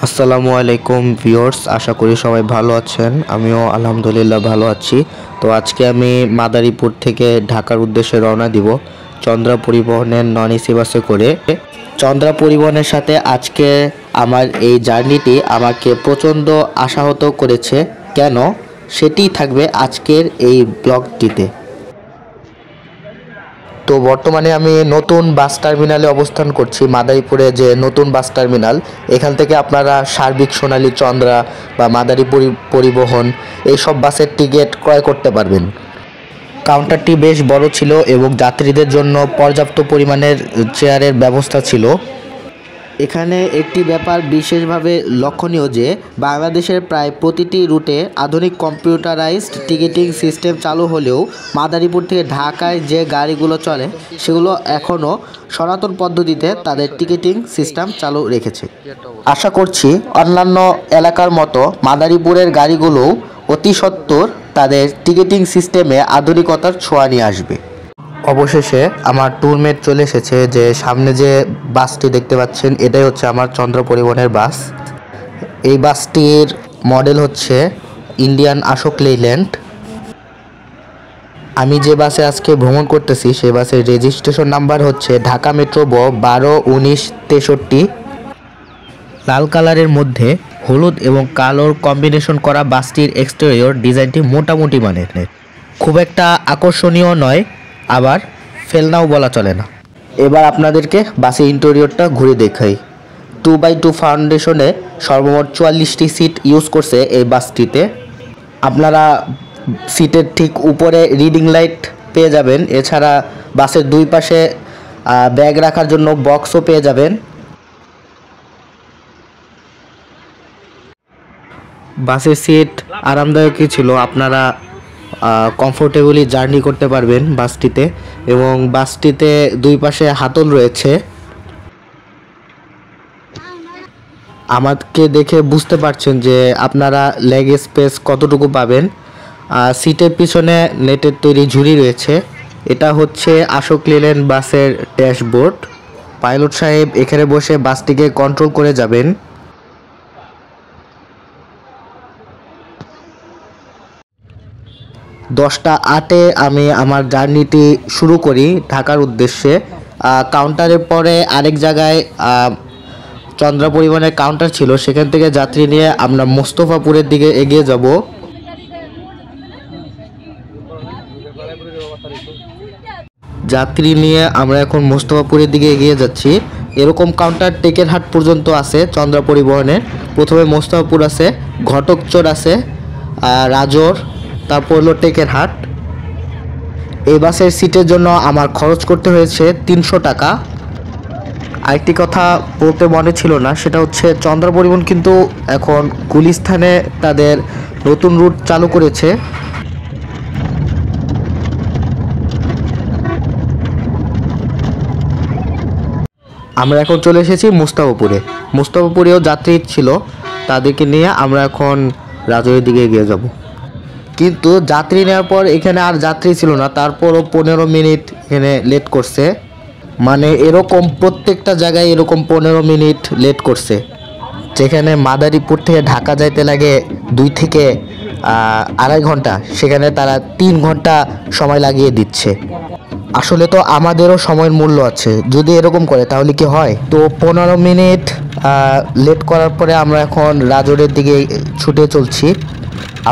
আসসালামু আলাইকুম ভিউয়ার্স, আশা করি সবাই ভালো আছেন। আমিও আলহামদুলিল্লাহ ভালো আছি। তো আজকে আমি মাদারীপুর থেকে ঢাকার উদ্দেশ্যে রওনা দিব চন্দ্রা পরিবহনের নন এসি বাসে করে। চন্দ্রা পরিবহনের সাথে আজকে আমার এই জার্নিটি আমাকে প্রচণ্ড আশাহত করেছে। কেন, সেটিই থাকবে আজকের এই ব্লগটিতে। তো বর্তমানে আমি নতুন বাস টার্মিনালে অবস্থান করছি। মাদারীপুরে যে নতুন বাস টার্মিনাল, এখান থেকে আপনারা সার্বিক, সোনালী, চন্দ্রা বা মাদারীপুর পরিবহন এইসব বাসের টিকিট ক্রয় করতে পারবেন। কাউন্টারটি বেশ বড় ছিল এবং যাত্রীদের জন্য পর্যাপ্ত পরিমাণের চেয়ারের ব্যবস্থা ছিল। এখানে একটি ব্যাপার বিশেষভাবে লক্ষণীয় যে বাংলাদেশের প্রায় প্রতিটি রুটে আধুনিক কম্পিউটারাইজড টিকিটিং সিস্টেম চালু হলেও মাদারীপুর থেকে ঢাকায় যে গাড়িগুলো চলে সেগুলো এখনও সনাতন পদ্ধতিতে তাদের টিকিটিং সিস্টেম চালু রেখেছে। আশা করছি অন্যান্য এলাকার মতো মাদারীপুরের গাড়িগুলোও অতি সত্বর তাদের টিকিটিং সিস্টেমে আধুনিকতার ছোঁয়া নিয়ে আসবে। অবশেষে আমার ট্যুরমেট চলে এসেছে। যে সামনে যে বাসটি দেখতে পাচ্ছেন, এটাই হচ্ছে আমার চন্দ্র পরিবহনের বাস। এই বাসটির মডেল হচ্ছে ইন্ডিয়ান অশোক লেল্যান্ড। আমি যে বাসে আজকে ভ্রমণ করতেছি সেই বাসের রেজিস্ট্রেশন নাম্বার হচ্ছে ঢাকা মেট্রো 12-19-63। লাল কালারের মধ্যে হলুদ এবং কালোর কম্বিনেশন করা বাসটির এক্সটেরিয়র ডিজাইনটি মোটামুটি মানের, খুব একটা আকর্ষণীয় নয়, আবার ফেলনাও বলা চলে না। এবার আপনাদেরকে বাসের ইন্টেরিয়রটা ঘুরে দেখাই। 2x2 ফাউন্ডেশনে সর্বমোট 44টি সিট ইউজ করছে এই বাসটিতে। আপনারা সিটের ঠিক উপরে রিডিং লাইট পেয়ে যাবেন। এছাড়া বাসের দুই পাশে ব্যাগ রাখার জন্য বক্সও পেয়ে যাবেন। বাসের সিট আরামদায়কই ছিল। আপনারা কমফোর্টেবলি জার্নি করতে পারবেন বাসটিতে, এবং বাসটিতে দুই পাশে হাতল রয়েছে। আমাকে দেখে বুঝতে পারছেন যে আপনারা লেগ স্পেস কতটুকু পাবেন। সিটের পিছনে নেটের তৈরি ঝুড়ি রয়েছে। এটা হচ্ছে অশোক লেল্যান্ড বাসের ড্যাশবোর্ড। পাইলট সাহেব এখানে বসে বাসটিকে কন্ট্রোল করে যাবেন। 10:08-এ আমি আমার জার্নিটি শুরু করি ঢাকার উদ্দেশ্যে। কাউন্টারের পরে আরেক জায়গায় চন্দ্রা পরিবহনের কাউন্টার ছিল, সেখান থেকে যাত্রী নিয়ে আমরা মোস্তফাপুরের দিকে এগিয়ে যাব। যাত্রী নিয়ে আমরা এখন মোস্তফাপুরের দিকে এগিয়ে যাচ্ছি। এরকম কাউন্টার টেকেরহাট পর্যন্ত আছে চন্দ্রা পরিবহনের। প্রথমে মোস্তফাপুর আছে, ঘটকচর আছে, রাজোর, তারপর হলো টেকেরহাট। এই বাসের সিটের জন্য আমার খরচ করতে হয়েছে 300 টাকা। আরেকটি কথা বলতে মনে ছিল না, সেটা হচ্ছে চন্দ্রা পরিবহন কিন্তু এখন গুলিস্তানে তাদের নতুন রুট চালু করেছে। আমরা এখন চলে এসেছি মুস্তাফাপুরে। মুস্তাফাপুরেও যাত্রী ছিল, তাদেরকে নিয়ে আমরা এখন রাজৌরির দিকে এগিয়ে যাব। কিন্তু যাত্রী নেওয়ার পর এখানে আর যাত্রী ছিল না, তারপরও 15 মিনিট এখানে লেট করছে। মানে এরকম প্রত্যেকটা জায়গায় এরকম 15 মিনিট লেট করছে। যেখানে মাদারীপুর থেকে ঢাকা যাইতে লাগে 2 থেকে 2.5 ঘন্টা, সেখানে তারা 3 ঘন্টা সময় লাগিয়ে দিচ্ছে। আসলে তো আমাদেরও সময়ের মূল্য আছে, যদি এরকম করে তাহলে কি হয়। তো 15 মিনিট লেট করার পরে আমরা এখন রাজৌরির দিকে ছুটে চলছি।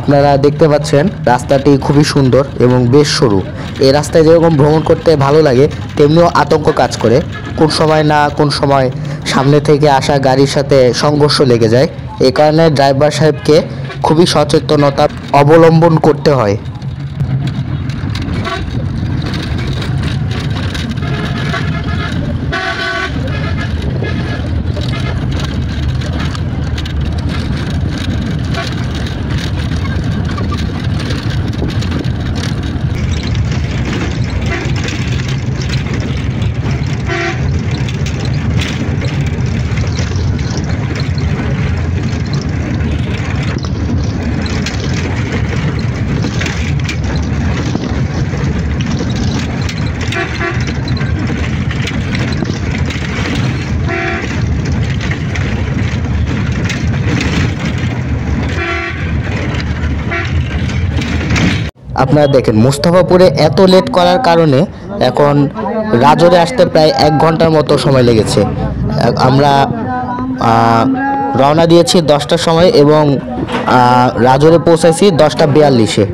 আপনারা দেখতে পাচ্ছেন রাস্তাটি খুবই সুন্দর এবং বেশ সরু। এই রাস্তায় যেরকম ভ্রমণ করতে ভালো লাগে, তেমনিও আতঙ্ক কাজ করে। কোন সময় না কোন সময় সামনে থেকে আসা গাড়ির সাথে সংঘর্ষ লেগে যায়। এই কারণে ড্রাইভার সাহেবকে খুবই সচেতনতা অবলম্বন করতে হয়। আপনারা দেখেন মুস্তাফাপুরে এত লেট করার কারণে এখন রাজরে আসতে প্রায় 1 ঘন্টার মতো সময় লেগেছে। আমরা রওনা দিয়েছি 10টার সময় এবং রাজরে পৌঁছাইছি 10টা 42-এ।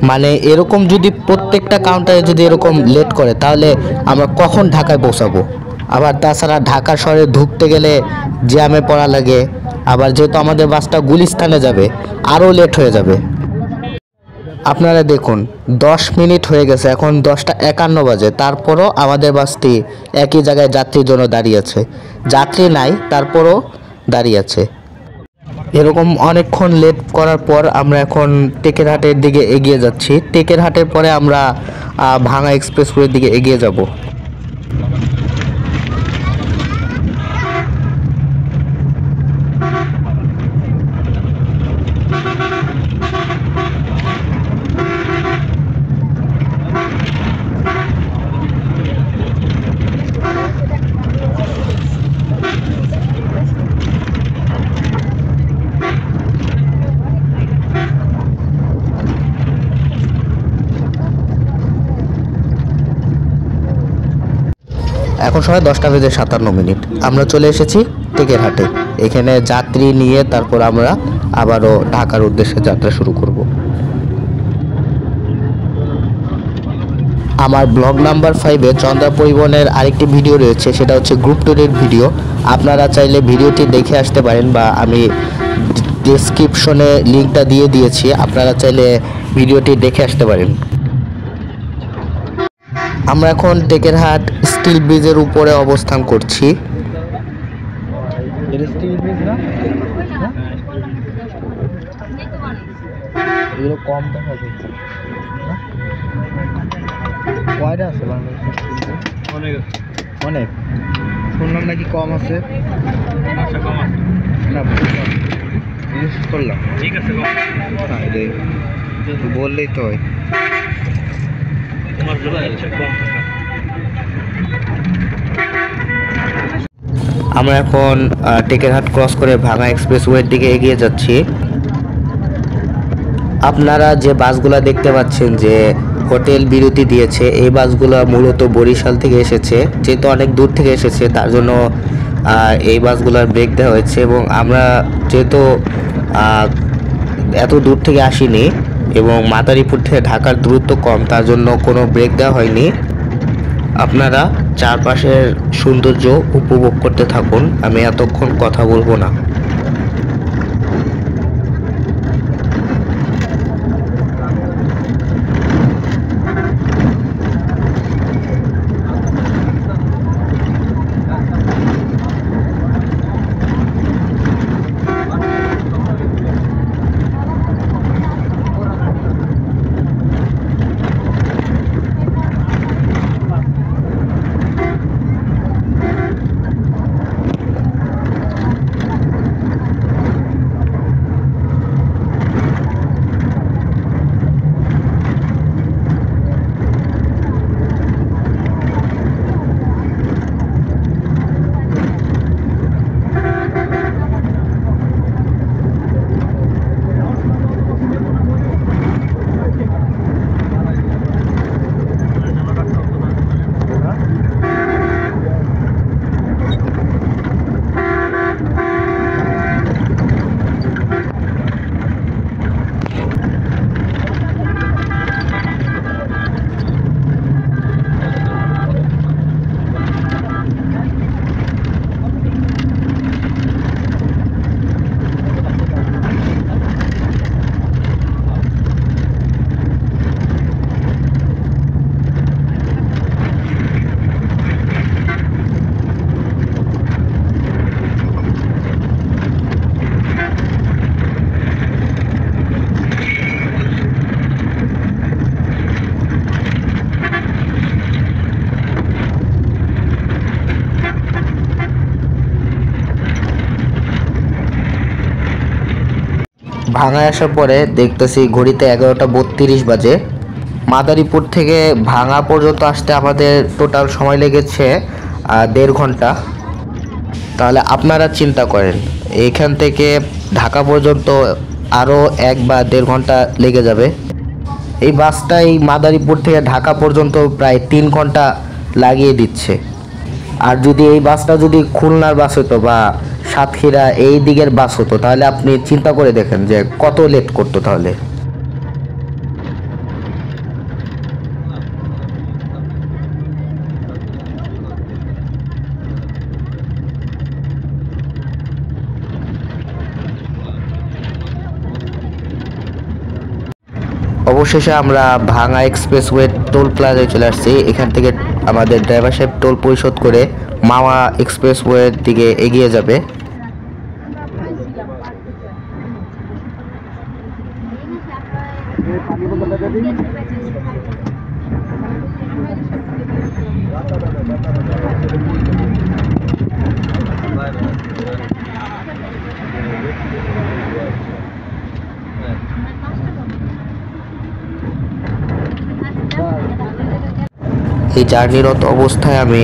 মানে এরকম যদি প্রত্যেকটা কাউন্টারে যদি এরকম লেট করে তাহলে আমরা কখন ঢাকায় পৌঁছাবো। আবার তাছাড়া ঢাকা শহরে ঢুকতে গেলে জ্যামে পড়া লাগে, আবার যেহেতু আমাদের বাসটা গুলিস্তানে যাবে আরও লেট হয়ে যাবে। আপনারা দেখুন 10 মিনিট হয়ে গেছে, এখন 10টা 51 বাজে, তারপরও আমাদের বাসটি একই জায়গায় যাত্রীর জন্য দাঁড়িয়ে আছে। যাত্রী নাই তারপরও দাঁড়িয়ে আছে। এরকম অনেকক্ষণ লেট করার পর আমরা এখন টেকেরহাটের দিকে এগিয়ে যাচ্ছি। টেকেরহাটের পরে আমরা ভাঙা এক্সপ্রেসওয়ের দিকে এগিয়ে যাব। এখন সময় 10টা 57 আমরা চলে এসেছি টেকেরহাটে। এখানে যাত্রী নিয়ে তারপর আমরা আবারও ঢাকার উদ্দেশ্যে যাত্রা শুরু করব। আমার ব্লগ নাম্বার 5-এ চন্দ্রা পরিবহনের আরেকটি ভিডিও রয়েছে, সেটা হচ্ছে গ্রুপ ট্যুরের ভিডিও। আপনারা চাইলে ভিডিওটি দেখে আসতে পারেন বা আমি ডেসক্রিপশনে লিঙ্কটা দিয়ে দিয়েছি, আপনারা চাইলে ভিডিওটি দেখে আসতে পারেন। আমরা এখন টেকেরহাট স্টিল ব্রিজের উপরে অবস্থান করছি। এগুলো কম দেখা যাচ্ছে, কয়টা আছে অনেক অনেক শুনলাম নাকি কম আছে, না করলাম ঠিক আছে বললেই তো হয়। আমরা এখন টেকেরহাট ক্রস করে ভাঙা এক্সপ্রেসওয়ের দিকে এগিয়ে যাচ্ছি। আপনারা যে বাসগুলো দেখতে পাচ্ছেন যে হোটেল বিরতি দিয়েছে, এই বাসগুলো মূলত বরিশাল থেকে এসেছে, যেহেতু অনেক দূর থেকে এসেছে তার জন্য এই বাসগুলোর ব্রেক দেওয়া হয়েছে। এবং আমরা যেহেতু এত দূর থেকে আসিনি এবং মাদারীপুর থেকে ঢাকার দূরত্ব কম, তার জন্য কোনো ব্রেক দেওয়া হয়নি। আপনারা চারপাশের সৌন্দর্য উপভোগ করতে থাকুন, আমি এতক্ষণ কথা বলবো না। ভাঙায় আসার পরে দেখতেছি ঘড়িতে 11টা 32 বাজে। মাদারীপুর থেকে ভাঙা পর্যন্ত আসতে আমাদের টোটাল সময় লেগেছে 1.5 ঘন্টা। তাহলে আপনারা চিন্তা করেন এইখান থেকে ঢাকা পর্যন্ত আরও 1 বা 1.5 ঘন্টা লেগে যাবে। এই বাসটা এই মাদারীপুর থেকে ঢাকা পর্যন্ত প্রায় 3 ঘন্টা লাগিয়ে দিচ্ছে। আর যদি এই বাসটা যদি খুলনার বাস হতো বা সাতক্ষীরা এই দিকের বাস হতো, তাহলে আপনি চিন্তা করে দেখেন যে কত লেট করতো তাহলে। অবশেষে আমরা ভাঙা এক্সপ্রেসওয়ে টোল প্লাজায় চলে আসছি। এখান থেকে আমাদের ড্রাইভার সাহেব টোল পরিশোধ করে মাওয়া এক্সপ্রেসওয়ের দিকে এগিয়ে যাবে। এই জার্নিরত অবস্থায় আমি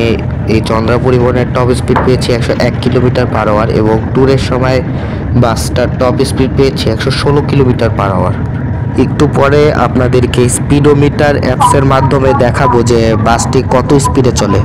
এই চন্দ্রা পরিবহনের টপ স্পিড পেয়েছি 101 কিলোমিটার পার আওয়ার এবং ট্যুরের সময় বাসটার টপ স্পিড পেয়েছি 116 কিলোমিটার পার আওয়ার। একটু পরে আপনাদেরকে স্পিডোমিটার অ্যাপসের মাধ্যমে দেখাবো যে বাসটি কত স্পিডে চলে।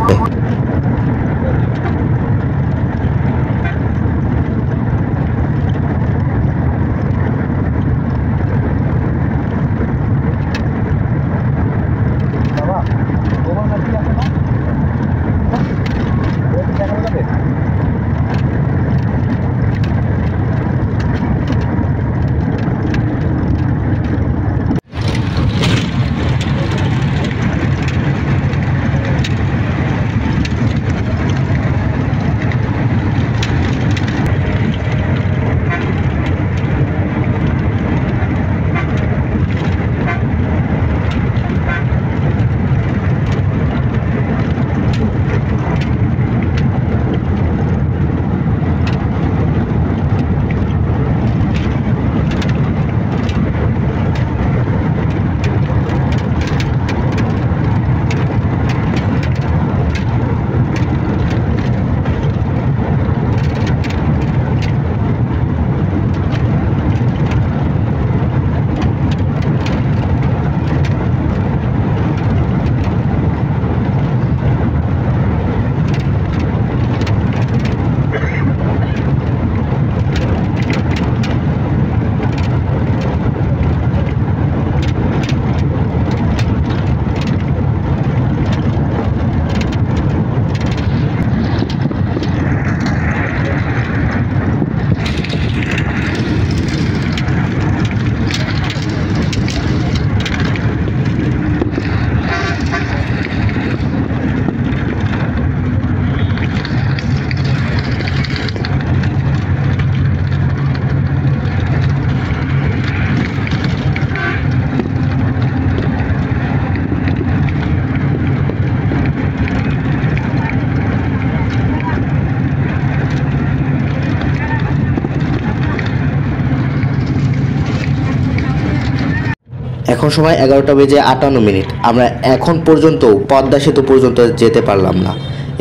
এখন সময় 11:58। আমরা এখন পর্যন্ত পদ্মা সেতু পর্যন্ত যেতে পারলাম না।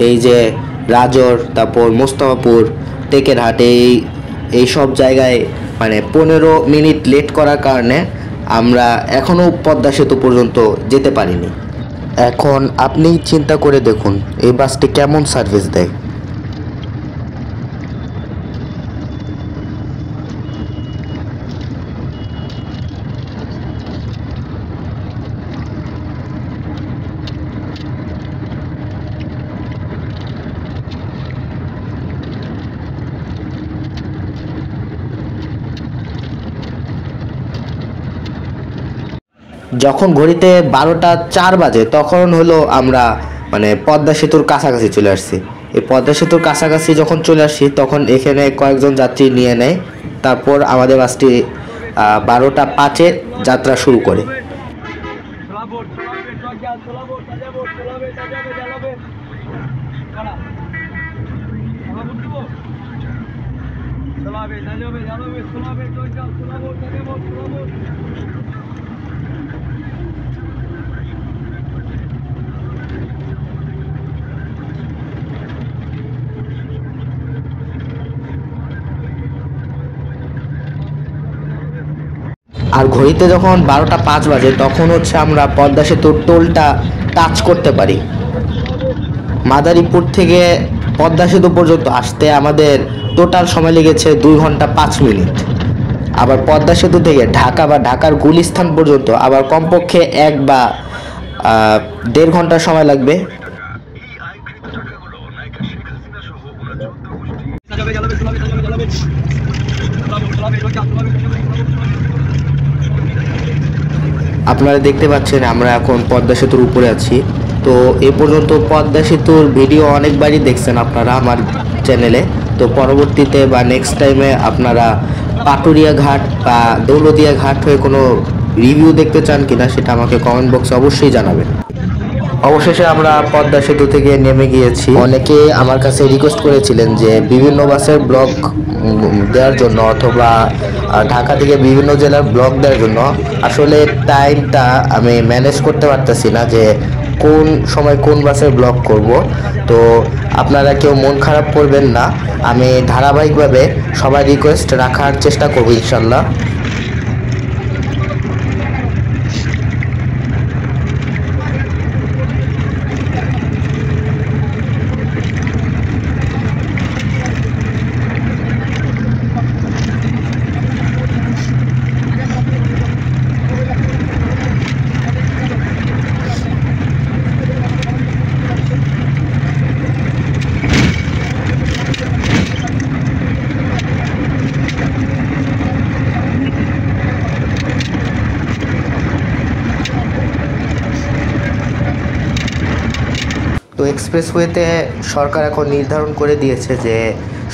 এই যে রাজর, তারপর মোস্তফাপুর, টেকেরহাট, এই সব জায়গায় মানে 15 মিনিট লেট করার কারণে আমরা এখনও পদ্মা সেতু পর্যন্ত যেতে পারিনি। এখন আপনি চিন্তা করে দেখুন এই বাসটি কেমন সার্ভিস দেয়। যখন ঘড়িতে 12টা 4 বাজে তখন হলো আমরা মানে পদ্মা সেতুর কাছাকাছি চলে আসছি। এই পদ্মা সেতুর কাছাকাছি যখন চলে আসছি তখন এখানে কয়েকজন যাত্রী নিয়ে নেয়। তারপর আমাদের বাসটি 12টা 5-এ যাত্রা শুরু করে। আর ঘড়িতে যখন 12টা 5 বাজে তখন হচ্ছে আমরা পদ্মা সেতুর টোলটা টাচ করতে পারি। মাদারীপুর থেকে পদ্মা সেতু পর্যন্ত আসতে আমাদের টোটাল সময় লেগেছে 2 ঘন্টা 5 মিনিট। আবার পদ্মা সেতু থেকে ঢাকা বা ঢাকার গুলিস্তান পর্যন্ত আবার কমপক্ষে 1 বা 1.5 ঘন্টা সময় লাগবে। আপনারা দেখতে পাচ্ছেন আমরা এখন পদ্মা সেতুর উপরে আছি। তো এ পর্যন্ত পদ্মা সেতুর ভিডিও অনেকবারই দেখছেন আপনারা আমার চ্যানেলে। তো পরবর্তীতে বা নেক্সট টাইমে আপনারা পাটুরিয়া ঘাট বা দৌলতদিয়া ঘাট হয়ে কোনো রিভিউ দেখতে চান কিনা সেটা আমাকে কমেন্ট বক্সে অবশ্যই জানাবেন। অবশেষে আমরা পদ্মা সেতু থেকে নেমে গিয়েছি। অনেকে আমার কাছে রিকোয়েস্ট করেছিলেন যে বিভিন্ন বাসের ব্লগ দেওয়ার জন্য অথবা ঢাকা থেকে বিভিন্ন জেলার ব্লগ দেওয়ার জন্য। আসলে টাইমটা আমি ম্যানেজ করতে পারতেছি না যে কোন সময় কোন বাসের ব্লগ করব। তো আপনারা কেউ মন খারাপ করবেন না, আমি ধারাবাহিকভাবে সবার রিকোয়েস্ট রাখার চেষ্টা করব ইনশাল্লাহ। তো এক্সপ্রেসওয়েতে সরকার এখন নির্ধারণ করে দিয়েছে যে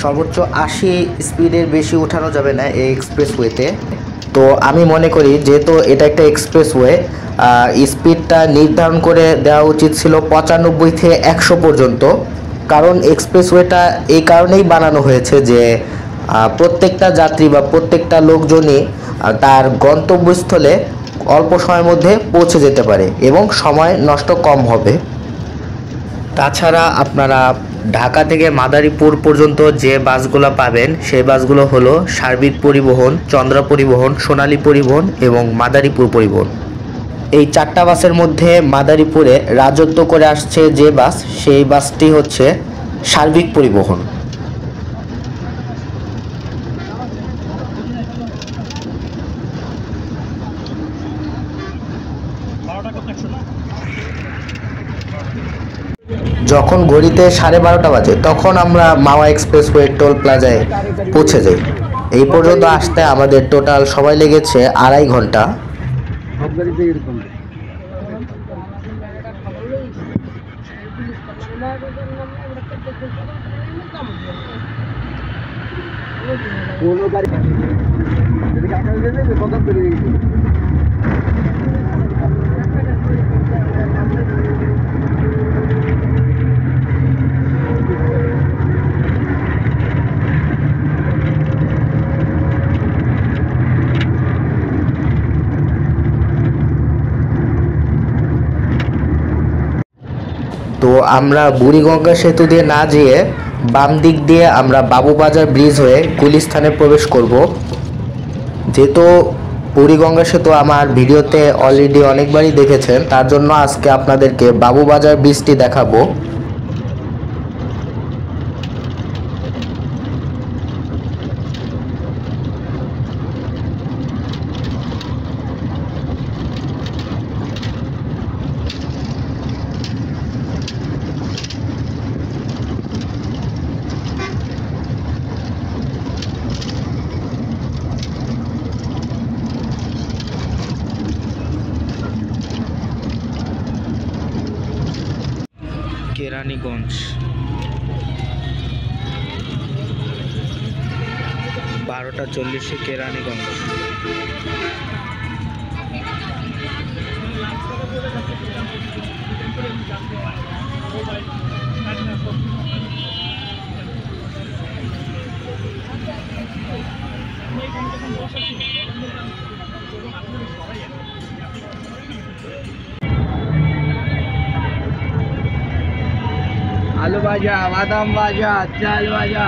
সর্বোচ্চ 80 স্পিডের বেশি ওঠানো যাবে না এই এক্সপ্রেসওয়েতে। তো আমি মনে করি যেহেতু এটা একটা এক্সপ্রেসওয়ে, স্পিডটা নির্ধারণ করে দেওয়া উচিত ছিল 95 থেকে 100 পর্যন্ত। কারণ এক্সপ্রেসওয়েটা এই কারণেই বানানো হয়েছে যে প্রত্যেকটা যাত্রী বা প্রত্যেকটা লোকজনই তার গন্তব্যস্থলে অল্প সময়ের মধ্যে পৌঁছে যেতে পারে এবং সময় নষ্ট কম হবে। তাছাড়া আপনারা ঢাকা থেকে মাদারীপুর পর্যন্ত যে বাসগুলো পাবেন সেই বাসগুলো হলো সার্বিক পরিবহন, চন্দ্রা পরিবহন, সোনালী পরিবহন এবং মাদারীপুর পরিবহন। এই 4টা বাসের মধ্যে মাদারীপুরে রাজত্ব করে আসছে যে বাস, সেই বাসটি হচ্ছে সার্বিক পরিবহন। যখন ঘড়িতে 12:30 বাজে তখন আমরা মাওয়া এক্সপ্রেসওয়ে টোল প্লাজায় পৌঁছে যাই। এই পর্যন্ত আসতে আমাদের টোটাল সময় লেগেছে 2.5 ঘন্টা। তো আমরা বুড়িগঙ্গা সেতু দিয়ে না যেয়ে বাম দিক দিয়ে আমরা বাবুবাজার ব্রিজ হয়ে গুলিস্তানে প্রবেশ করব। যেহেতু বুড়িগঙ্গা সেতু আমার ভিডিওতে অলরেডি অনেকবারই দেখেছেন, তার জন্য আজকে আপনাদেরকে বাবুবাজার ব্রিজটি দেখাবো। কেরানীগঞ্জ 12:40 কেরানীগঞ্জ। आलू भाजा, बादाम भाजा, चाल भाजा,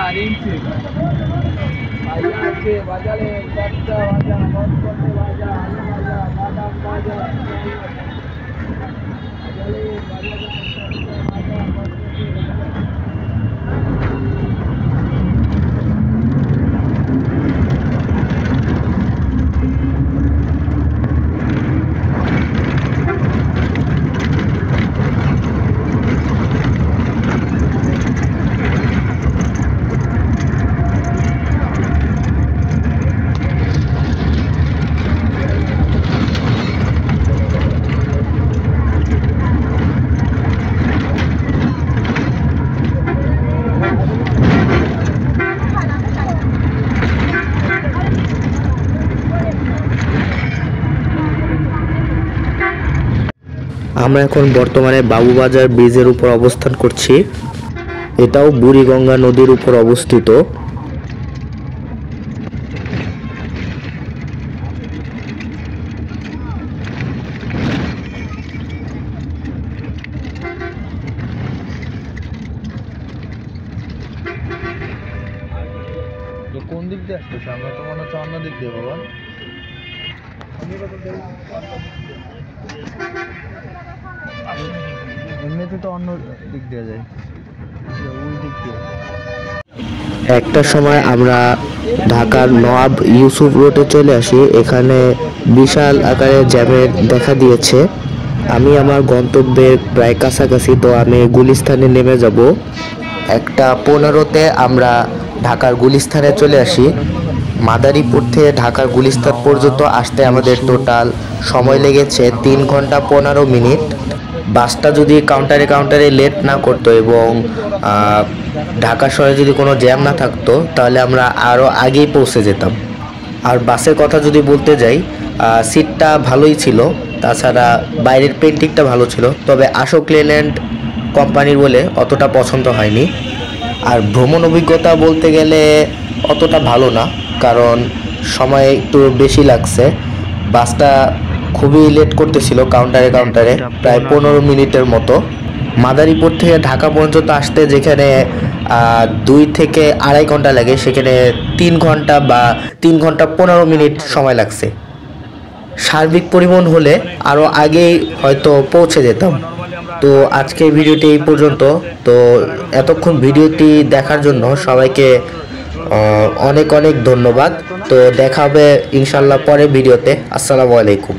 আমরা এখন বর্তমানে বাবুবাজার ব্রিজের উপর অবস্থান করছি। এটাও বুড়িগঙ্গা নদীর উপর অবস্থিত। কোন দিক দিয়ে আসতেছে? আমরা তো মনে হচ্ছে অন্য দিক দিয়ে বাবা। এমনিতে তো অন্য দিক দিয়ে যায়, ওই দিক দিয়ে। একটা সময় আমরা ঢাকার নওয়াব ইউসুফ রোডে চলে আসি। এখানে বিশাল আকারে জ্যামের দেখা দিয়েছে। আমি আমার গন্তব্যের প্রায় কাছাকাছি, তো আমি গুলিস্তানে নেমে যাব। 1:15-তে আমরা ঢাকার গুলিস্তানে চলে আসি। মাদারীপুর থেকে ঢাকার গুলিস্তান পর্যন্ত আসতে আমাদের টোটাল সময় লেগেছে 3 ঘন্টা 15 মিনিট। বাসটা যদি কাউন্টারে লেট না করতো এবং ঢাকা শহরে যদি কোনো জ্যাম না থাকতো, তাহলে আমরা আরও আগেই পৌঁছে যেতাম। আর বাসের কথা যদি বলতে যাই, সিটটা ভালোই ছিল, তাছাড়া বাইরের পেন্টিংটা ভালো ছিল, তবে আশোক লেল্যান্ড কোম্পানির বলে অতটা পছন্দ হয়নি। আর ভ্রমণ অভিজ্ঞতা বলতে গেলে অতটা ভালো না, কারণ সময় একটু বেশি লাগছে। বাসটা খুবই লেট করতেছিল কাউন্টারে প্রায় 15 মিনিটের মতো। মাদারীপুর থেকে ঢাকা পর্যন্ত আসতে যেখানে 2 থেকে 2.5 ঘন্টা লাগে, সেখানে 3 ঘন্টা বা 3 ঘন্টা 15 মিনিট সময় লাগছে। সার্বিক পরিবহন হলে আরও আগেই হয়তো পৌঁছে যেতাম। তো আজকের ভিডিওটি এই পর্যন্ত। তো এতক্ষণ ভিডিওটি দেখার জন্য সবাইকে অনেক অনেক ধন্যবাদ। তো দেখা হবে ইনশাল্লাহ পরের ভিডিওতে। আসসালামু আলাইকুম।